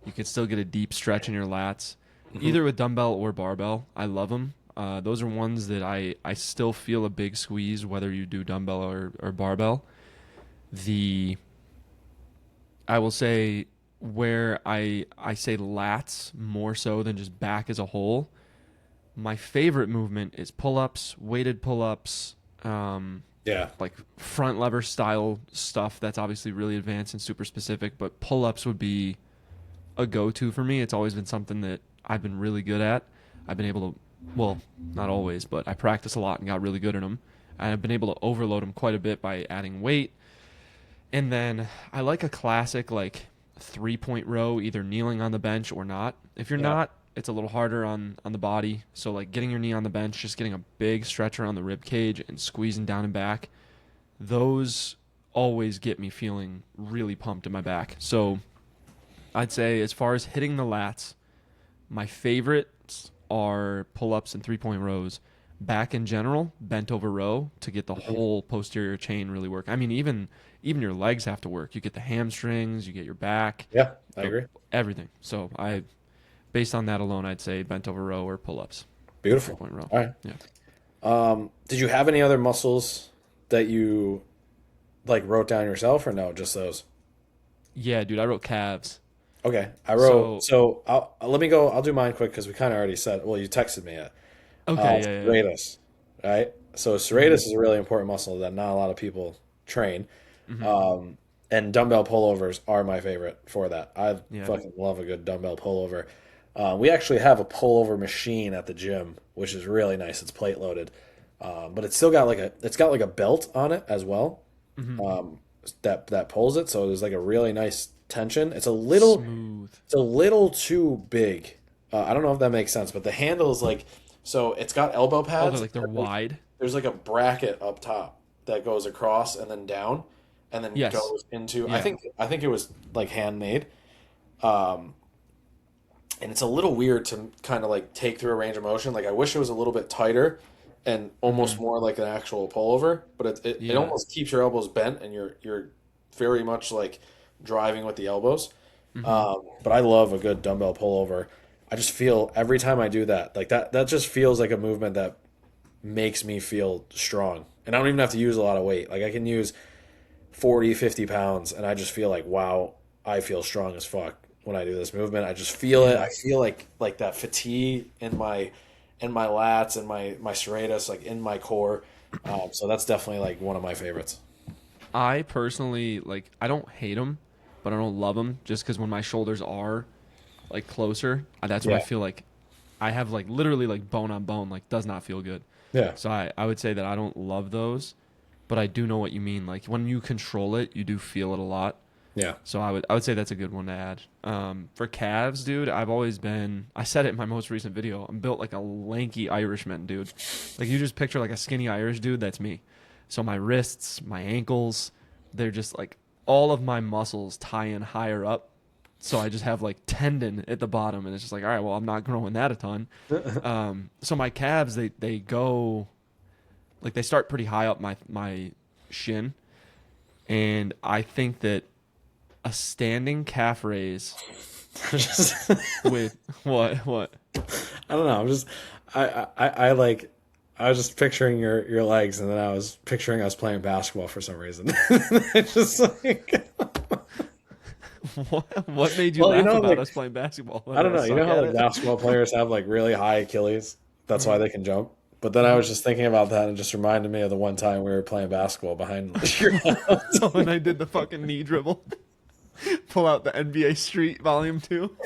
You can still get a deep stretch in your lats, Hmm. either with dumbbell or barbell. I love them. Those are ones that I still feel a big squeeze whether you do dumbbell or barbell. The I will say where I say lats more so than just back as a whole. My favorite movement is pull-ups, weighted pull-ups, Yeah. like front lever style stuff. That's obviously really advanced and super specific, but pull-ups would be a go-to for me. It's always been something that I've been really good at. I've been able to, well, not always, but I practice a lot and got really good at them. And I've been able to overload them quite a bit by adding weight. And then I like a classic like 3-point row, either kneeling on the bench or not. If you're Yeah. not, it's a little harder on the body. So like getting your knee on the bench, just getting a big stretch around the rib cage and squeezing down and back. Those always get me feeling really pumped in my back. So I'd say as far as hitting the lats, my favorites are pull-ups and 3-point rows. Back in general, bent over row to get the whole posterior chain really work. I mean, even your legs have to work. You get the hamstrings, you get your back, Yeah, I agree. everything. So based on that alone, I'd say bent over row or pull-ups, Beautiful. 3-point row. All right. Yeah. Did you have any other muscles that you like wrote down yourself, or no, just those? Yeah, dude, I wrote calves. Okay, I wrote. So So let me go. I'll do mine quick because we kind of already said. Well, you texted me it. okay, yeah, yeah. Serratus, right? So serratus is a really important muscle that not a lot of people train. And dumbbell pullovers are my favorite for that. I Yeah. fucking love a good dumbbell pullover. We actually have a pullover machine at the gym, which is really nice. It's plate loaded, but it's still got like a belt on it as well. That pulls it, so there's like a really nice tension. Smooth. It's a little too big. I don't know if that makes sense, but the handle is like, so it's got elbow Oh, pads. they're wide. There's like a bracket up top that goes across and then down, and then Yes. goes into. Yeah. I think it was like handmade, and it's a little weird to kind of like take through a range of motion. Like I wish it was a little bit tighter and almost more like an actual pullover, but it Yeah. almost keeps your elbows bent and you're very much like driving with the elbows. But I love a good dumbbell pullover. I just feel every time I do that, like that just feels like a movement that makes me feel strong. And I don't even have to use a lot of weight. Like I can use 40, 50 pounds and I just feel like, wow, I feel strong as fuck when I do this movement. I just feel it. I feel like that fatigue in my lats and my serratus, like in my core. So that's definitely like one of my favorites. I personally like. I don't hate them, but I don't love them. Just because when my shoulders are like closer, that's when I Yeah. feel like I have like literally like bone on bone. Like does not feel good. Yeah. So I would say that I don't love those, but I do know what you mean. Like when you control it, you do feel it a lot. Yeah. So I would say that's a good one to add. For calves, dude, I've always been. I said it in my most recent video. I'm built like a lanky Irishman, dude. Like you just picture like a skinny Irish dude. That's me. So my wrists, my ankles, they're just like all of my muscles tie in higher up. So I just have like tendon at the bottom, and it's just like, all right, well, I'm not growing that a ton. So my calves, they go like they start pretty high up my shin, and I think that a standing calf raise Just- with what I don't know. I'm just I like I was just picturing your legs, and then I was picturing us playing basketball for some reason. It's just like what made you Well, laugh about like, us playing basketball? I don't know. You know how Suck like at it? basketball players have like really high Achilles. That's why they can jump. But then I was just thinking about that and it just reminded me of the one time we were playing basketball behind your house. When I did the fucking knee dribble, pull out the NBA Street Volume 2.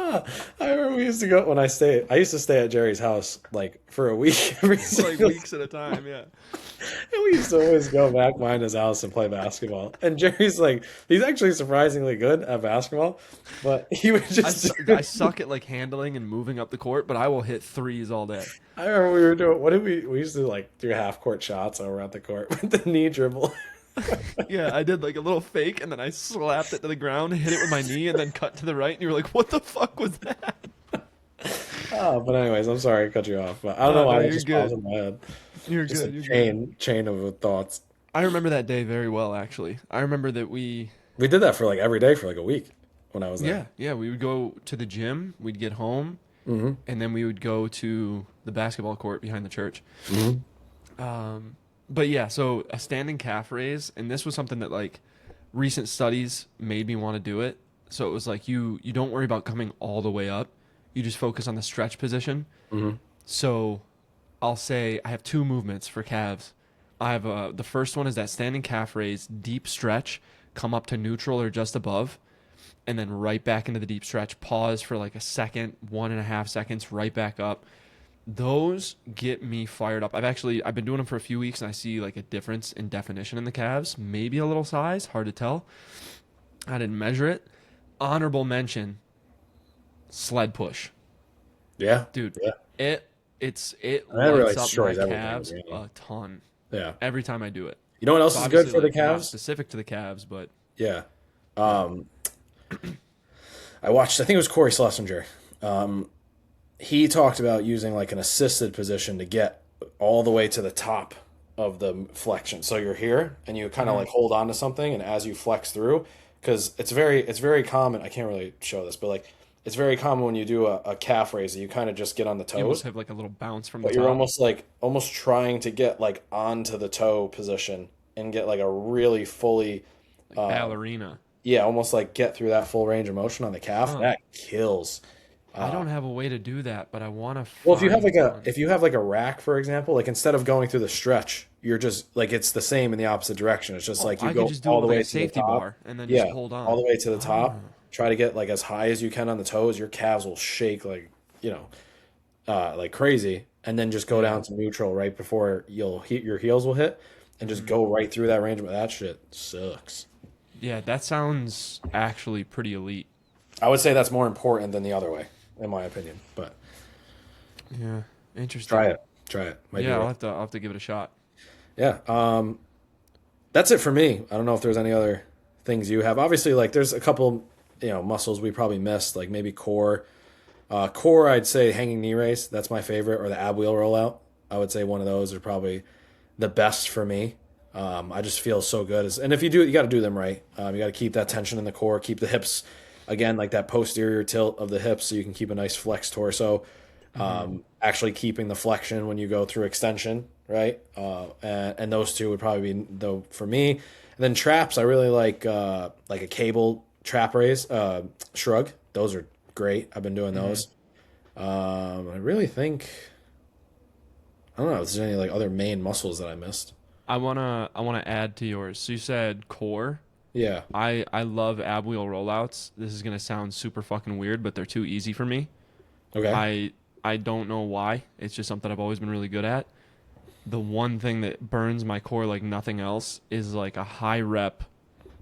I remember we used to go when I used to stay at Jerry's house like for a week every Like single weeks at a time, yeah. And we used to always go back behind his house and play basketball. And Jerry's like, he's actually surprisingly good at basketball, but he would just. I suck at like handling and moving up the court, but I will hit threes all day. I remember we were doing. What did we used to like do half court shots over at the court with the knee dribble. Yeah, I did like a little fake, and then I slapped it to the ground, hit it with my knee, and then cut to the right. And you were like, "What the fuck was that?" But anyways, I'm sorry I cut you off, but I don't know why no, it you're just good. popped in my head. You're Just good. a You're good. chain of thoughts. I remember that day very well, actually. I remember that we We did that for like every day for like a week when I was there. Yeah, we would go to the gym, we'd get home, and then we would go to the basketball court behind the church. But yeah, so a standing calf raise, and this was something that like recent studies made me want to do it. So it was like you don't worry about coming all the way up. You just focus on the stretch position. Hmm. So I'll say I have two movements for calves. I have the first one is that standing calf raise, deep stretch, come up to neutral or just above, and then right back into the deep stretch. Pause for like a second, 1.5 seconds, right back up. Those get me fired up. I've been doing them for a few weeks and I see like a difference in definition in the calves, maybe a little size, hard to tell. I didn't measure it. Honorable mention, sled push. Yeah, Dude, yeah. it And that really lights up my destroys everything in the calves beginning. a ton Yeah. every time I do it. You know what else So is good obviously for the like not calves? specific to the calves, but Yeah. yeah. Um, I watched. I think it was Corey Schlesinger. Um, he talked about using like an assisted position to get all the way to the top of the flexion. So you're here and you kind of Hmm. like hold on to something, and as you flex through, because it's very common. I can't really show this, but like it's very common when you do a calf raise that you kind of just get on the You almost toes, have like a little bounce from the but you're top. almost trying to get like onto the toe position and get like a really fully Like uh ballerina. yeah, almost like get through that full range of motion on the calf. Huh. That kills. I Uh, don't have a way to do that, but I want to well, if you have find like a one. if you have like a rack, for example, like instead of going through the stretch, you're just like it's the same in the opposite direction. It's just Oh, like you I could go just do it all the with like way a to the safety top. bar and then just Yeah, hold all the on. way to the top. Ah. Try to get like as high as you can on the toes. Your calves will shake like you know like crazy, and then just go Yeah. down to neutral right before your heels will hit, and just Hmm. go right through that range. But that shit sucks. Yeah, that sounds actually pretty elite. I would say that's more important than the other way, in my opinion. But Yeah. try Interesting. it. Try it. Might be Yeah, worth it. I'll have to give it a shot. Yeah. That's it for me. I don't know if there's any other things you have. Obviously, like there's a couple, muscles we probably missed, like maybe core. Core, I'd say hanging knee raise. That's my favorite, or the ab wheel rollout. I would say one of those are probably the best for me. I just feel so good. And if you do, you got to do them right. You got to keep that tension in the core, keep the hips, again, like that posterior tilt of the hips, so you can keep a nice flex torso. Hmm. Actually keeping the flexion when you go through extension, right? And those two would probably be though for me. And then traps, I really like a cable trap raise, shrug. Those are great. I've been doing Hmm. those. I really think I don't know if there's any like other main muscles that I missed. I wanna add to yours. So you said core. Yeah. I love ab wheel rollouts. This is gonna sound super fucking weird, but they're too easy for me. Okay. I I don't know why. It's just something I've always been really good at. The one thing that burns my core like nothing else is like a high rep,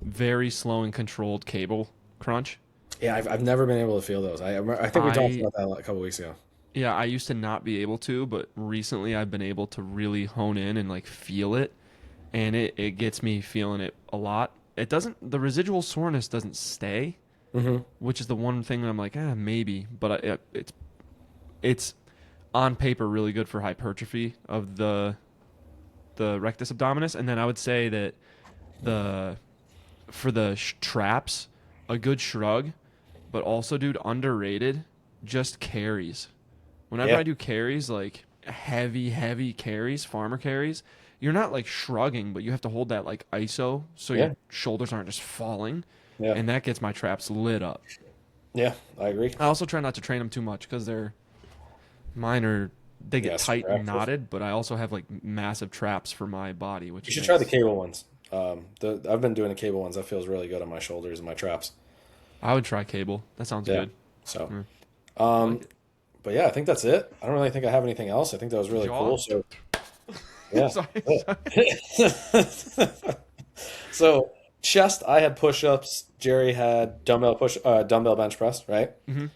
very slow and controlled cable crunch. Yeah, I've never been able to feel those. I think we talked I about that a couple weeks ago. Yeah, I used to not be able to, but recently I've been able to really hone in and like feel it, and it gets me feeling it a lot. It doesn't the residual soreness doesn't stay, Hmm. which is the one thing that I'm like, maybe, but it's on paper really good for hypertrophy of the rectus abdominis, and then I would say that the for the traps, a good shrug, but also, dude, underrated, just carries. Whenever Yeah. I do carries, like heavy carries, farmer carries, you're not like shrugging, but you have to hold that like ISO so your Yeah. shoulders aren't just falling, Yeah. and that gets my traps lit up. Yeah. I agree. I also try not to train them too much because mine are they get Yeah. tight Super and active. knotted, but I also have like massive traps for my body, You which should try the makes cable ones. I've been doing the cable ones. That feels really good on my shoulders and my traps. I would try cable. That sounds Yeah. good. So, Mm, I like um, it. but yeah, I think that's it. I don't really think I have anything else. I think that was really Jaw? cool. So yeah. Sorry, sorry. So chest, I had push-ups. Jerry had dumbbell bench press, right? Hmm.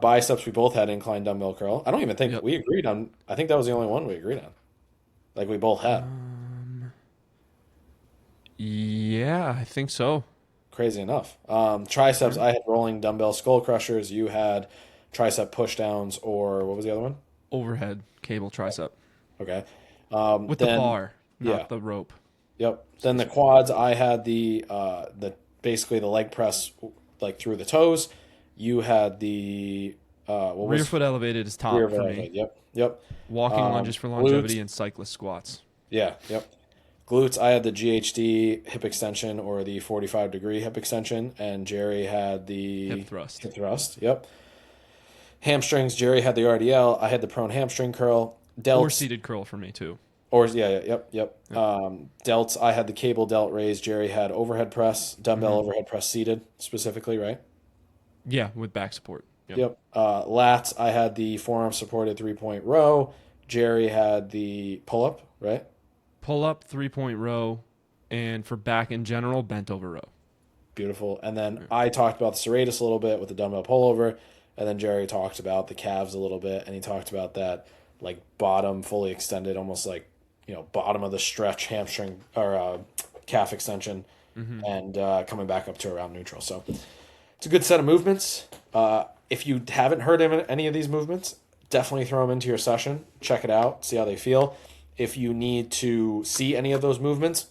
Biceps, we both had incline dumbbell curl. I don't even think Yep. we agreed on. I think that was the only one we agreed on. Like we both had. Um, yeah, I think so. Crazy enough. Triceps, Yeah. I had rolling dumbbell skull crushers. You had tricep push downs, or what was the other one? Overhead cable tricep Okay. with the Then bar, yeah, not the rope. yep. Then Excuse the me. quads, I had the basically the leg press like through the toes. You had the what Rear was foot elevated is rear top for me. elevate? Yep, yep. Walking lunges for Glutes, longevity and cyclist squats. yeah, yep. Glutes, I had the GHD hip extension or the 45-degree hip extension, and Jerry had the Hip thrust. Hip thrust. Yep. Hamstrings, Jerry had the RDL. I had the prone hamstring curl. Delts, Or seated curl for me too. or yeah, yep. Delts, I had the cable delt raise. Jerry had overhead press, dumbbell overhead press seated specifically, right? Yeah, with back support. Yep. Lats, I had the forearm supported 3-point row. Jerry had the pull up, right? Pull up, 3-point row, and for back in general, bent over row. Beautiful. And then I talked about the serratus a little bit with the dumbbell pullover, and then Jerry talked about the calves a little bit, and he talked about that like bottom fully extended, almost like bottom of the stretch hamstring or calf extension, and coming back up to around neutral. So it's a good set of movements. If you haven't heard of any of these movements, definitely throw them into your session. Check it out, see how they feel. If you need to see any of those movements,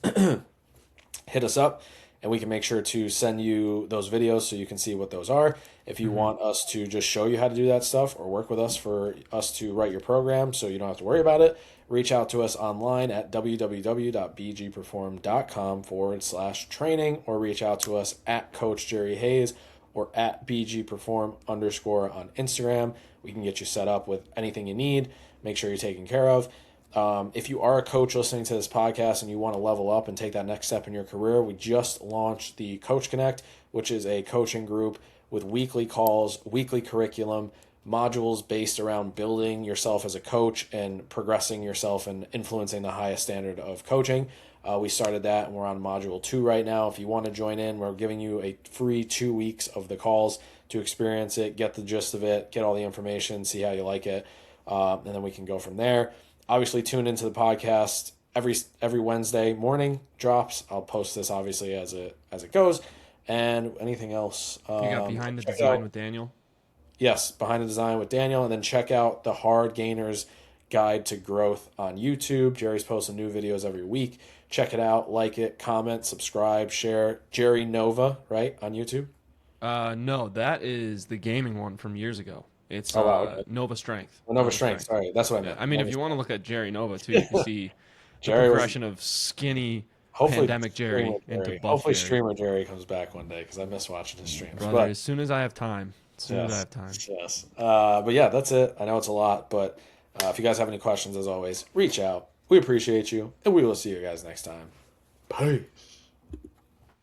hit us up and we can make sure to send you those videos so you can see what those are. If you want us to just show you how to do that stuff or work with us for us to write your program so you don't have to worry about it, reach out to us online at www.bgperform.com/training or reach out to us at Coach Jerry Hayes or at bgperform_ on Instagram. We can get you set up with anything you need. Make sure you're taken care of. If you are a coach listening to this podcast and you want to level up and take that next step in your career, we just launched the Coach Connect, which is a coaching group with weekly calls, weekly curriculum, modules based around building yourself as a coach and progressing yourself and influencing the highest standard of coaching. We started that and we're on module 2 right now. If you want to join in, we're giving you a free 2 weeks of the calls to experience it, get the gist of it, get all the information, see how you like it, and then we can go from there. Obviously, tune into the podcast every Wednesday morning drops. I'll post this obviously as it goes. And anything else? You got Behind the Design with Daniel? Yes, Behind the Design with Daniel. And then check out the Hard Gainers Guide to Growth on YouTube. Jerry's posting new videos every week. Check it out, like it, comment, subscribe, share. Jerry Nova, right, on YouTube? No, that is the gaming one from years ago. It's Okay. Nova Strength. Nova Strength, sorry. That's what I meant. I mean, if you want to look at Jerry Nova, too, you can see the Jerry progression of skinny pandemic Jerry into buff Hopefully Jerry. Streamer Jerry comes back one day because I miss watching his streams. Brother, But as soon as I have time. Yes. But yeah, that's it. I know it's a lot, but if you guys have any questions, as always, reach out. We appreciate you, and we will see you guys next time. Peace.